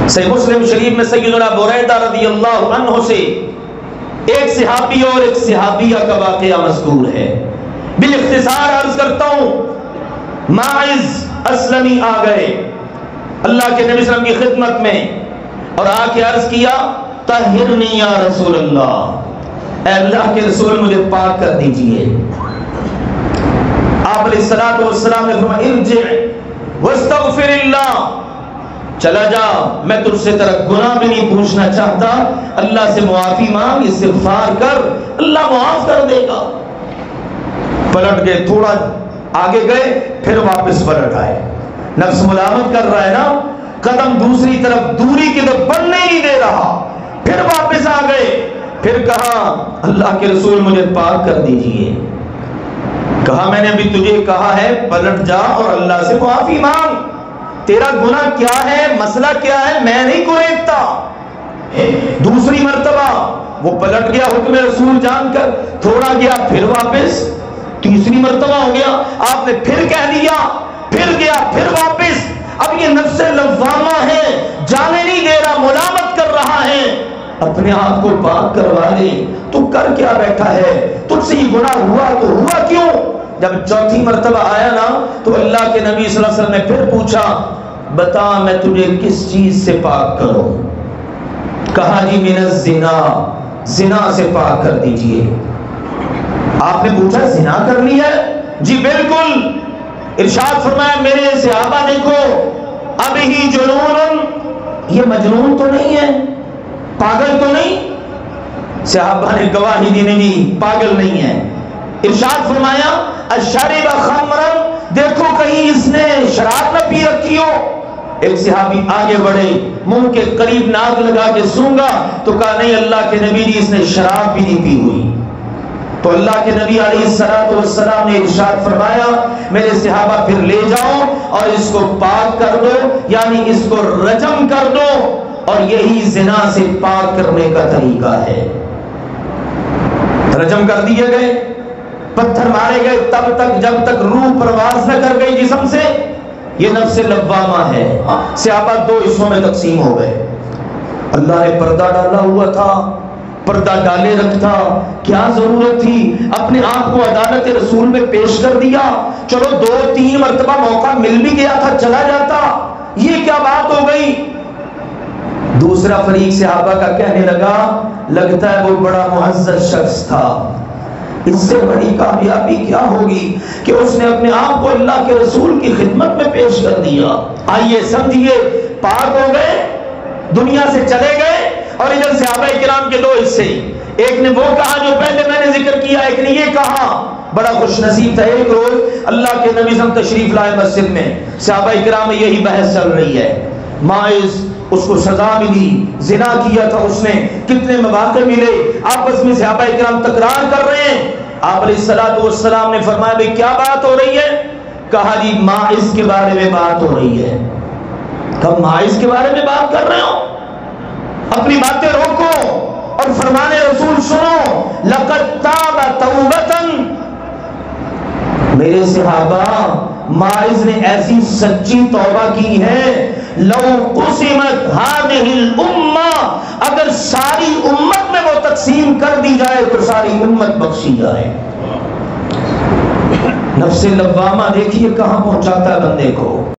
صحیح مسلم شریف میں سیدنا بریدہ رضی اللہ عنہ سے ایک صحابی اور ایک صحابیہ کا واقعہ مذکور ہے. بالاختصار عرض کرتا ہوں، ماعز اسلمی آ گئے اللہ کے نبی صلی اللہ علیہ وسلم کی خدمت میں اور آ کے عرض کیا، طہرنی یا رسول اللہ، اے اللہ کے رسول مجھے پاک کر دیجئے. آپ علیہ السلام نے فرمایا، ارجع واستغفر اللہ، چلا جا، میں تجھ سے تیرا گناہ بھی نہیں پوچھنا چاہتا، اللہ سے معافی مانگ، استغفار کر، اللہ معاف کر دے گا. پلٹ گئے، تھوڑا آگے گئے، پھر واپس پلٹ آئے. نفس ملامت کر رہا ہے نا، قدم دوسری طرف دوری کی طرف بڑھنے نہیں دے رہا. پھر واپس آ گئے، پھر کہا اللہ کے رسول مجھے پاک کر دیجئے. کہا میں نے ابھی تجھے کہا ہے پلٹ جا اور اللہ سے معافی مانگ، تیرا گناہ کیا ہے، مسئلہ کیا ہے، میں نہیں کوریدتا. دوسری مرتبہ وہ پلٹ گیا حکم رسول جان کر، تھوڑا گیا پھر واپس، تیسری مرتبہ ہو گیا، آپ نے پھر کہہ دیا، پھر گیا پھر واپس. اب یہ نفس لوامہ ہے، جانے نہیں دے رہا، ملامت کر رہا ہے. اپنے آپ کو پاک کروا لے، تو کر کیا بیٹھا ہے، تجھ سے یہ گناہ ہوا تو ہوا کیوں. جب چوتھی مرتبہ آیا نا تو اللہ کے نبی صلی اللہ علیہ وسلم نے پھر پوچھا، بتا میں تجھے کس چیز سے پاک کروں. کہا جی من الزنا، زنا سے پاک کر دیجئے. آپ نے پوچھا زنا کرنی ہے؟ جی بالکل. ارشاد فرمایا میرے صحابہ دیکھو، اب ہی جنون، یہ مجنون تو نہیں ہے، پاگل تو نہیں؟ صحابہ نے گواہی دی نہیں، پاگل نہیں ہے. ارشاد فرمایا اشرب خمرا، دیکھو کہیں اس نے شراب نہ پی رکھی ہو. ایک صحابی آگے بڑھے، منہ کے قریب ناک لگا کے سونگا تو کہا نہیں اللہ کے نبی جی اس نے شراب بھی نہیں پی ہوئی. تو اللہ کے نبی علیہ السلام نے ارشاد فرمایا میرے صحابہ پھر لے جاؤ اور اس کو پاک کر دو، یعنی اس کو رجم کر دو، اور یہی زنا سے پاک کرنے کا طریقہ ہے. رجم کر دیے گئے، پتھر مارے گئے تب تک جب تک روح پرواز نہ کر گئی جسم سے. یہ نفس لوامہ ہے. صحابہ دو حصوں میں تقسیم ہو گئے. اللہ نے پردہ ڈالا ہوا تھا، پردہ ڈالے رکھتا، کیا ضرورت تھی، اپنے آپ کو عدالت رسول میں پیش کر دیا. چلو 2-3 مرتبہ موقع مل بھی گیا تھا، چلا جاتا، یہ کیا بات ہو گئی. دوسرا فریق صحابہ کا کہنے لگا لگتا ہے وہ بڑا معزز شخص تھا، اس سے بڑی کامیابی کیا ہوگی کہ اس نے اپنے آپ کو اللہ کے رسول کی خدمت میں پیش کر دیا. آئیے سمجھیے، پاک ہو گئے، دنیا سے چلے گئے. اور ادھر صحابہ کرام کے 2 حصے، ایک نے وہ کہا جو پہلے میں نے ذکر کیا، ایک نے یہ کہا. بڑا خوش نصیب تھا. ایک روز اللہ کے نبی صلی اللہ علیہ وسلم تشریف لائے مسجد میں، صحابہ کرام میں یہی بحث چل رہی ہے. ماعز اس کو سزا ملی، زنا کیا تھا اس نے، کتنے مواقع ملے، آپس میں صحابہ کرام تکرار کر رہے ہیں. آپ علیہ السلام نے فرمایا بھئی کیا بات ہو رہی ہے؟ کہا جی ماعز کے بارے میں بات ہو رہی ہے. کب ماعز کے بارے میں بات کر رہے ہو؟ اپنی باتیں روکو اور فرمان رسول سنو. لقد تاب توبۃ، میرے صحابہ ماعز نے ایسی سچی توبہ کی ہے، لو قسمت هذه الامہ، اگر ساری امت میں وہ تقسیم کر دی جائے تو ساری امت بخشی جائے. نفس لوامہ دیکھیے کہاں پہنچاتا ہے بندے کو.